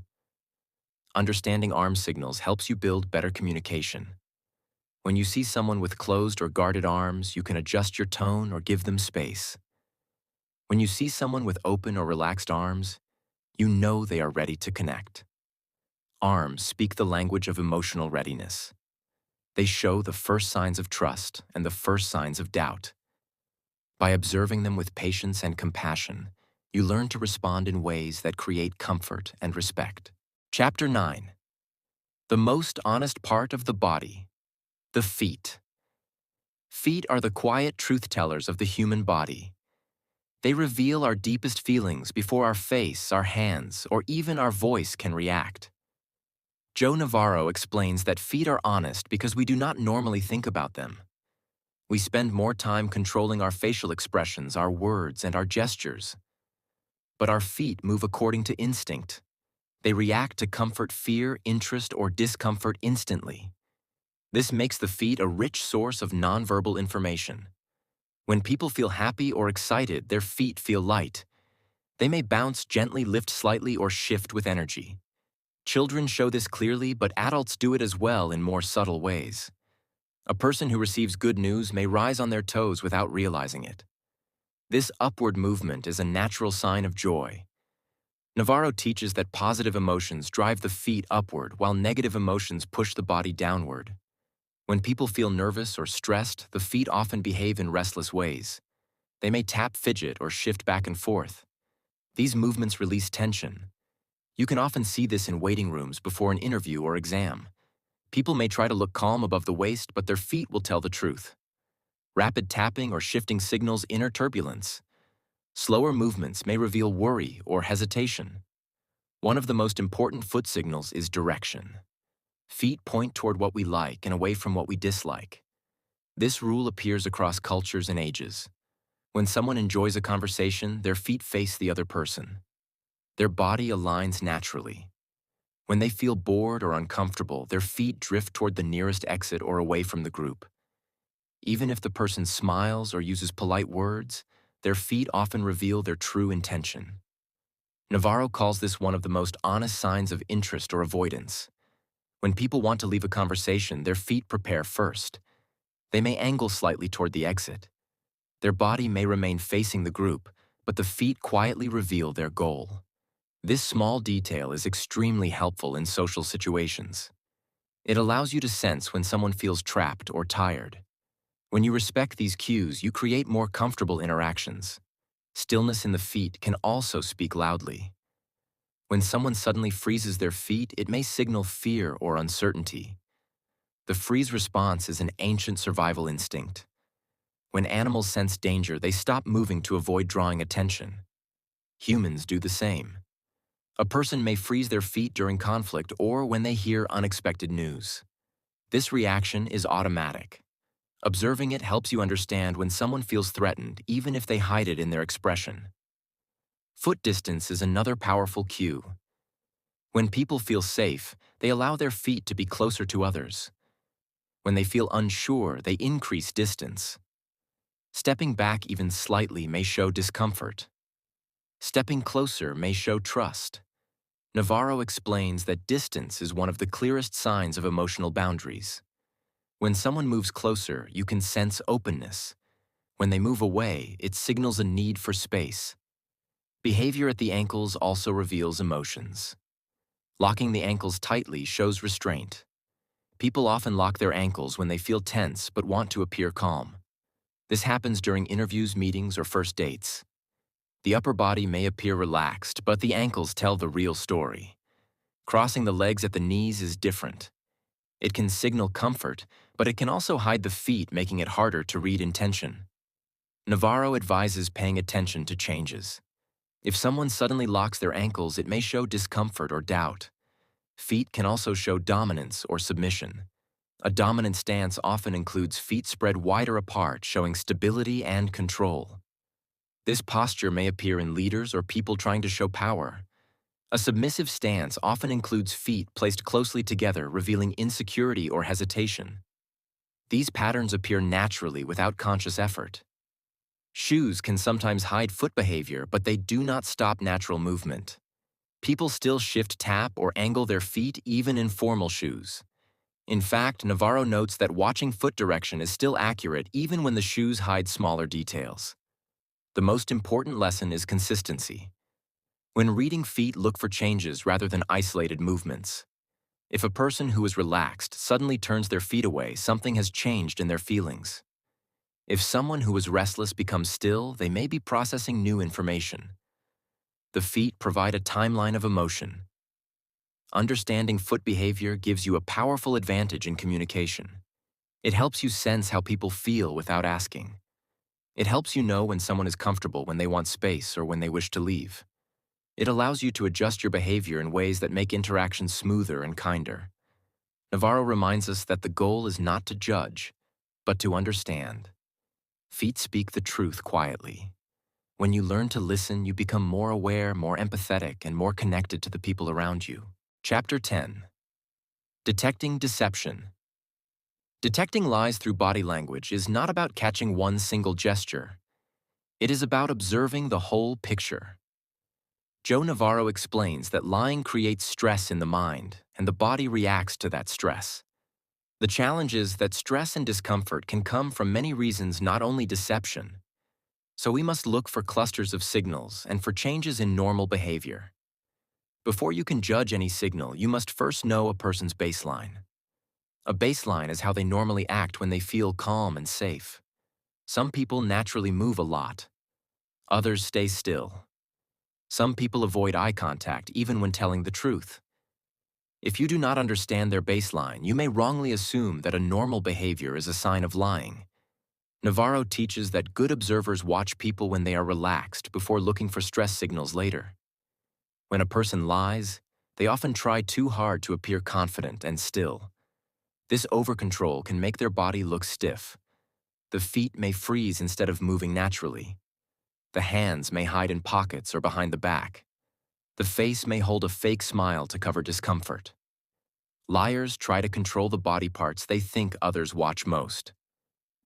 Understanding arm signals helps you build better communication. When you see someone with closed or guarded arms, you can adjust your tone or give them space. When you see someone with open or relaxed arms, you know they are ready to connect. Arms speak the language of emotional readiness. They show the first signs of trust and the first signs of doubt. By observing them with patience and compassion, you learn to respond in ways that create comfort and respect. Chapter 9. The most honest part of the body, the feet. Feet are the quiet truth-tellers of the human body. They reveal our deepest feelings before our face, our hands, or even our voice can react. Joe Navarro explains that feet are honest because we do not normally think about them. We spend more time controlling our facial expressions, our words, and our gestures. But our feet move according to instinct. They react to comfort, fear, interest, or discomfort instantly. This makes the feet a rich source of nonverbal information. When people feel happy or excited, their feet feel light. They may bounce gently, lift slightly, or shift with energy. Children show this clearly, but adults do it as well in more subtle ways. A person who receives good news may rise on their toes without realizing it. This upward movement is a natural sign of joy. Navarro teaches that positive emotions drive the feet upward while negative emotions push the body downward. When people feel nervous or stressed, the feet often behave in restless ways. They may tap, fidget, or shift back and forth. These movements release tension. You can often see this in waiting rooms before an interview or exam. People may try to look calm above the waist, but their feet will tell the truth. Rapid tapping or shifting signals inner turbulence. Slower movements may reveal worry or hesitation. One of the most important foot signals is direction. Feet point toward what we like and away from what we dislike. This rule appears across cultures and ages. When someone enjoys a conversation, their feet face the other person. Their body aligns naturally. When they feel bored or uncomfortable, their feet drift toward the nearest exit or away from the group. Even if the person smiles or uses polite words, their feet often reveal their true intention. Navarro calls this one of the most honest signs of interest or avoidance. When people want to leave a conversation, their feet prepare first. They may angle slightly toward the exit. Their body may remain facing the group, but the feet quietly reveal their goal. This small detail is extremely helpful in social situations. It allows you to sense when someone feels trapped or tired. When you respect these cues, you create more comfortable interactions. Stillness in the feet can also speak loudly. When someone suddenly freezes their feet, it may signal fear or uncertainty. The freeze response is an ancient survival instinct. When animals sense danger, they stop moving to avoid drawing attention. Humans do the same. A person may freeze their feet during conflict or when they hear unexpected news. This reaction is automatic. Observing it helps you understand when someone feels threatened, even if they hide it in their expression. Foot distance is another powerful cue. When people feel safe, they allow their feet to be closer to others. When they feel unsure, they increase distance. Stepping back even slightly may show discomfort. Stepping closer may show trust. Navarro explains that distance is one of the clearest signs of emotional boundaries. When someone moves closer, you can sense openness. When they move away, it signals a need for space. Behavior at the ankles also reveals emotions. Locking the ankles tightly shows restraint. People often lock their ankles when they feel tense but want to appear calm. This happens during interviews, meetings, or first dates. The upper body may appear relaxed, but the ankles tell the real story. Crossing the legs at the knees is different. It can signal comfort, but it can also hide the feet, making it harder to read intention. Navarro advises paying attention to changes. If someone suddenly locks their ankles, it may show discomfort or doubt. Feet can also show dominance or submission. A dominant stance often includes feet spread wider apart, showing stability and control. This posture may appear in leaders or people trying to show power. A submissive stance often includes feet placed closely together, revealing insecurity or hesitation. These patterns appear naturally without conscious effort. Shoes can sometimes hide foot behavior, but they do not stop natural movement. People still shift, tap, or angle their feet even in formal shoes. In fact, Navarro notes that watching foot direction is still accurate even when the shoes hide smaller details. The most important lesson is consistency. When reading feet, look for changes rather than isolated movements. If a person who is relaxed suddenly turns their feet away, something has changed in their feelings. If someone who is restless becomes still, they may be processing new information. The feet provide a timeline of emotion. Understanding foot behavior gives you a powerful advantage in communication. It helps you sense how people feel without asking. It helps you know when someone is comfortable, when they want space, or when they wish to leave. It allows you to adjust your behavior in ways that make interactions smoother and kinder. Navarro reminds us that the goal is not to judge, but to understand. Feet speak the truth quietly. When you learn to listen, you become more aware, more empathetic, and more connected to the people around you. Chapter 10. Detecting Deception. Detecting lies through body language is not about catching one single gesture. It is about observing the whole picture. Joe Navarro explains that lying creates stress in the mind, and the body reacts to that stress. The challenge is that stress and discomfort can come from many reasons, not only deception. So we must look for clusters of signals and for changes in normal behavior. Before you can judge any signal, you must first know a person's baseline. A baseline is how they normally act when they feel calm and safe. Some people naturally move a lot. Others stay still. Some people avoid eye contact even when telling the truth. If you do not understand their baseline, you may wrongly assume that a normal behavior is a sign of lying. Navarro teaches that good observers watch people when they are relaxed before looking for stress signals later. When a person lies, they often try too hard to appear confident and still. This over-control can make their body look stiff. The feet may freeze instead of moving naturally. The hands may hide in pockets or behind the back. The face may hold a fake smile to cover discomfort. Liars try to control the body parts they think others watch most.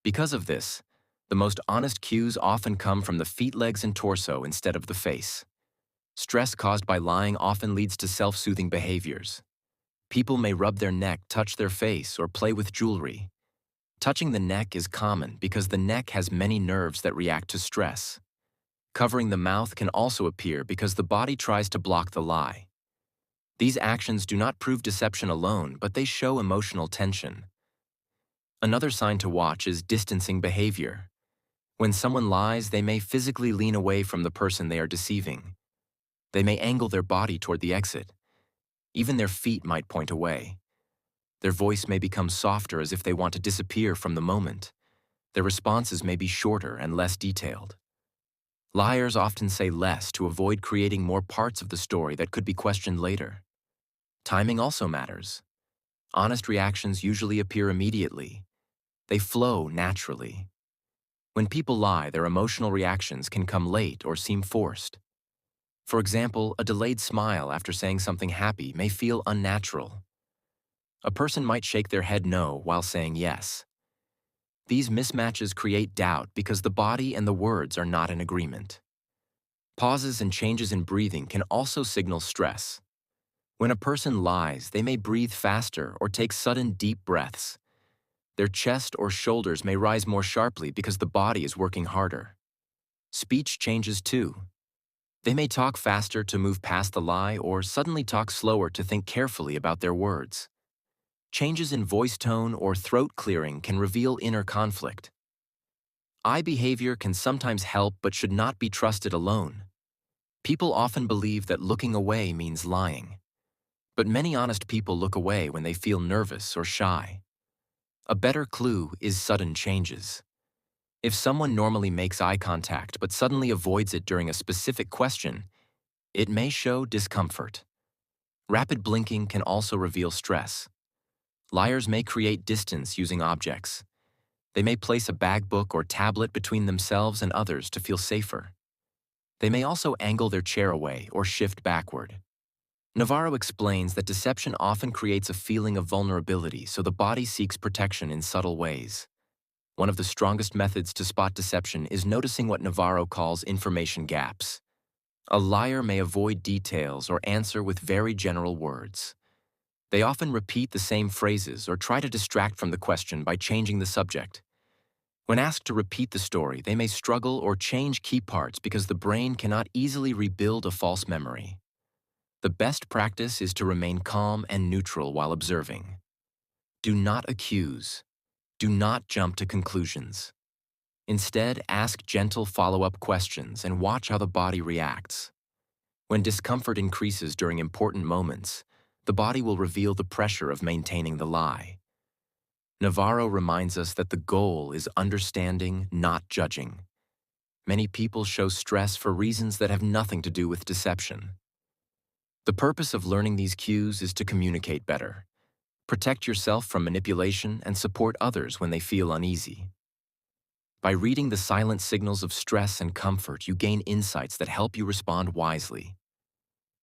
Because of this, the most honest cues often come from the feet, legs, and torso instead of the face. Stress caused by lying often leads to self-soothing behaviors. People may rub their neck, touch their face, or play with jewelry. Touching the neck is common because the neck has many nerves that react to stress. Covering the mouth can also appear because the body tries to block the lie. These actions do not prove deception alone, but they show emotional tension. Another sign to watch is distancing behavior. When someone lies, they may physically lean away from the person they are deceiving. They may angle their body toward the exit. Even their feet might point away. Their voice may become softer as if they want to disappear from the moment. Their responses may be shorter and less detailed. Liars often say less to avoid creating more parts of the story that could be questioned later. Timing also matters. Honest reactions usually appear immediately. They flow naturally. When people lie, their emotional reactions can come late or seem forced. For example, a delayed smile after saying something happy may feel unnatural. A person might shake their head no while saying yes. These mismatches create doubt because the body and the words are not in agreement. Pauses and changes in breathing can also signal stress. When a person lies, they may breathe faster or take sudden deep breaths. Their chest or shoulders may rise more sharply because the body is working harder. Speech changes too. They may talk faster to move past the lie or suddenly talk slower to think carefully about their words. Changes in voice tone or throat clearing can reveal inner conflict. Eye behavior can sometimes help but should not be trusted alone. People often believe that looking away means lying. But many honest people look away when they feel nervous or shy. A better clue is sudden changes. If someone normally makes eye contact but suddenly avoids it during a specific question, it may show discomfort. Rapid blinking can also reveal stress. Liars may create distance using objects. They may place a bag book or tablet between themselves and others to feel safer. They may also angle their chair away or shift backward. Navarro explains that deception often creates a feeling of vulnerability, so the body seeks protection in subtle ways. One of the strongest methods to spot deception is noticing what Navarro calls information gaps. A liar may avoid details or answer with very general words. They often repeat the same phrases or try to distract from the question by changing the subject. When asked to repeat the story, they may struggle or change key parts because the brain cannot easily rebuild a false memory. The best practice is to remain calm and neutral while observing. Do not accuse. Do not jump to conclusions. Instead, ask gentle follow-up questions and watch how the body reacts. When discomfort increases during important moments, the body will reveal the pressure of maintaining the lie. Navarro reminds us that the goal is understanding, not judging. Many people show stress for reasons that have nothing to do with deception. The purpose of learning these cues is to communicate better, protect yourself from manipulation, and support others when they feel uneasy. By reading the silent signals of stress and comfort, you gain insights that help you respond wisely.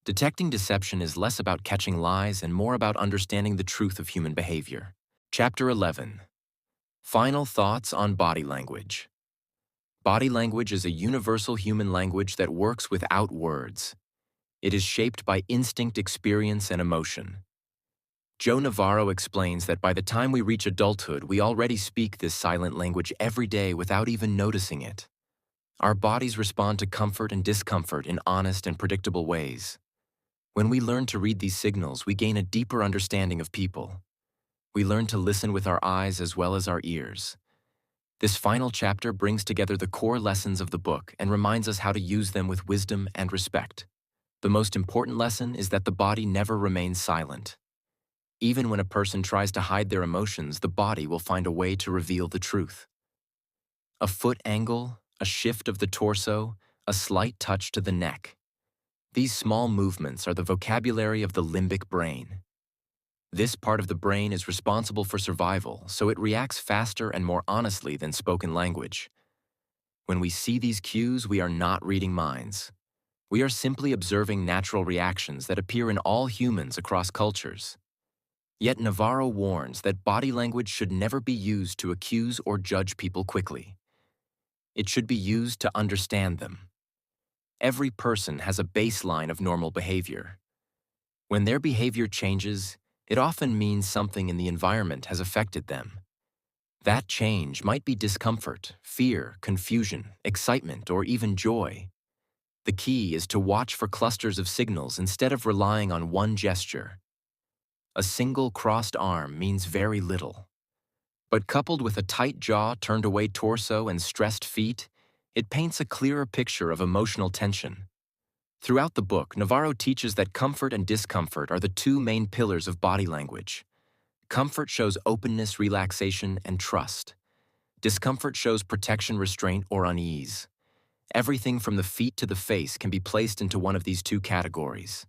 Detecting deception is less about catching lies and more about understanding the truth of human behavior. Chapter 11. Final thoughts on body language. Body language is a universal human language that works without words. It is shaped by instinct, experience, and emotion. Joe Navarro explains that by the time we reach adulthood, we already speak this silent language every day without even noticing it. Our bodies respond to comfort and discomfort in honest and predictable ways. When we learn to read these signals, we gain a deeper understanding of people. We learn to listen with our eyes as well as our ears. This final chapter brings together the core lessons of the book and reminds us how to use them with wisdom and respect. The most important lesson is that the body never remains silent. Even when a person tries to hide their emotions, the body will find a way to reveal the truth. A foot angle, a shift of the torso, a slight touch to the neck. These small movements are the vocabulary of the limbic brain. This part of the brain is responsible for survival, so it reacts faster and more honestly than spoken language. When we see these cues, we are not reading minds. We are simply observing natural reactions that appear in all humans across cultures. Yet Navarro warns that body language should never be used to accuse or judge people quickly. It should be used to understand them. Every person has a baseline of normal behavior. When their behavior changes, it often means something in the environment has affected them. That change might be discomfort, fear, confusion, excitement, or even joy. The key is to watch for clusters of signals instead of relying on one gesture. A single crossed arm means very little. But coupled with a tight jaw, turned away torso, and stressed feet, it paints a clearer picture of emotional tension. Throughout the book, Navarro teaches that comfort and discomfort are the two main pillars of body language. Comfort shows openness, relaxation, and trust. Discomfort shows protection, restraint, or unease. Everything from the feet to the face can be placed into one of these two categories.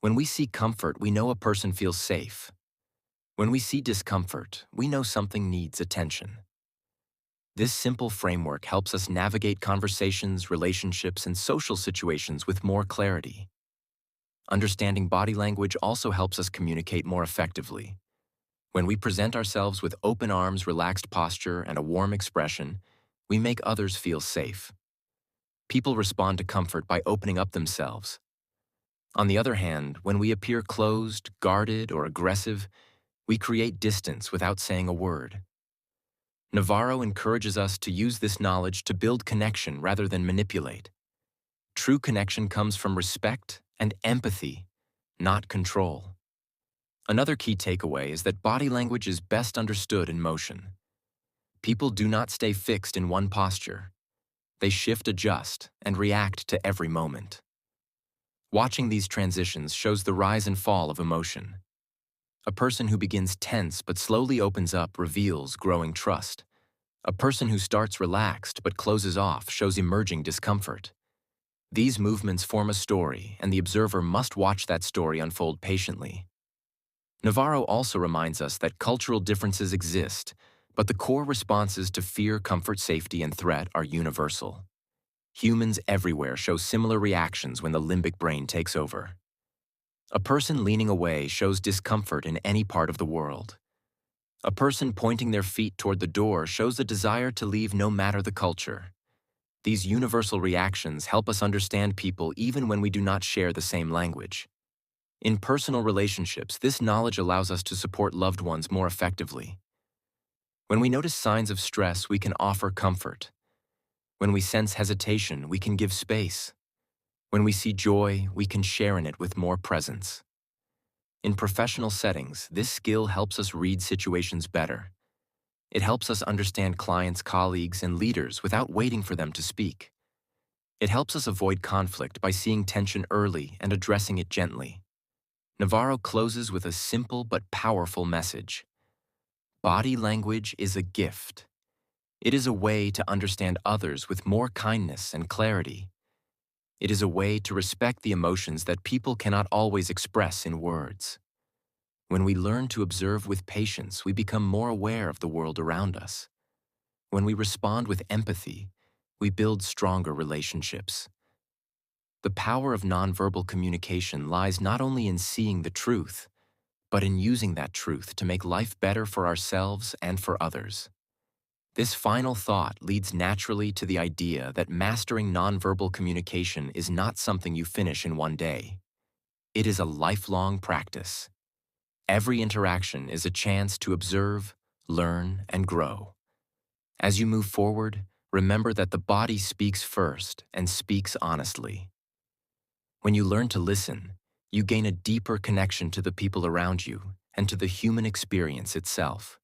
When we see comfort, we know a person feels safe. When we see discomfort, we know something needs attention. This simple framework helps us navigate conversations, relationships, and social situations with more clarity. Understanding body language also helps us communicate more effectively. When we present ourselves with open arms, relaxed posture, and a warm expression, we make others feel safe. People respond to comfort by opening up themselves. On the other hand, when we appear closed, guarded, or aggressive, we create distance without saying a word. Navarro encourages us to use this knowledge to build connection rather than manipulate. True connection comes from respect and empathy, not control. Another key takeaway is that body language is best understood in motion. People do not stay fixed in one posture. They shift, adjust, and react to every moment. Watching these transitions shows the rise and fall of emotion. A person who begins tense but slowly opens up reveals growing trust. A person who starts relaxed but closes off shows emerging discomfort. These movements form a story, and the observer must watch that story unfold patiently. Navarro also reminds us that cultural differences exist, but the core responses to fear, comfort, safety, and threat are universal. Humans everywhere show similar reactions when the limbic brain takes over. A person leaning away shows discomfort in any part of the world. A person pointing their feet toward the door shows a desire to leave no matter the culture. These universal reactions help us understand people even when we do not share the same language. In personal relationships, this knowledge allows us to support loved ones more effectively. When we notice signs of stress, we can offer comfort. When we sense hesitation, we can give space. When we see joy, we can share in it with more presence. In professional settings, this skill helps us read situations better. It helps us understand clients, colleagues, and leaders without waiting for them to speak. It helps us avoid conflict by seeing tension early and addressing it gently. Navarro closes with a simple but powerful message. Body language is a gift. It is a way to understand others with more kindness and clarity. It is a way to respect the emotions that people cannot always express in words. When we learn to observe with patience, we become more aware of the world around us. When we respond with empathy, we build stronger relationships. The power of nonverbal communication lies not only in seeing the truth, but in using that truth to make life better for ourselves and for others. This final thought leads naturally to the idea that mastering nonverbal communication is not something you finish in one day. It is a lifelong practice. Every interaction is a chance to observe, learn, and grow. As you move forward, remember that the body speaks first and speaks honestly. When you learn to listen, you gain a deeper connection to the people around you and to the human experience itself.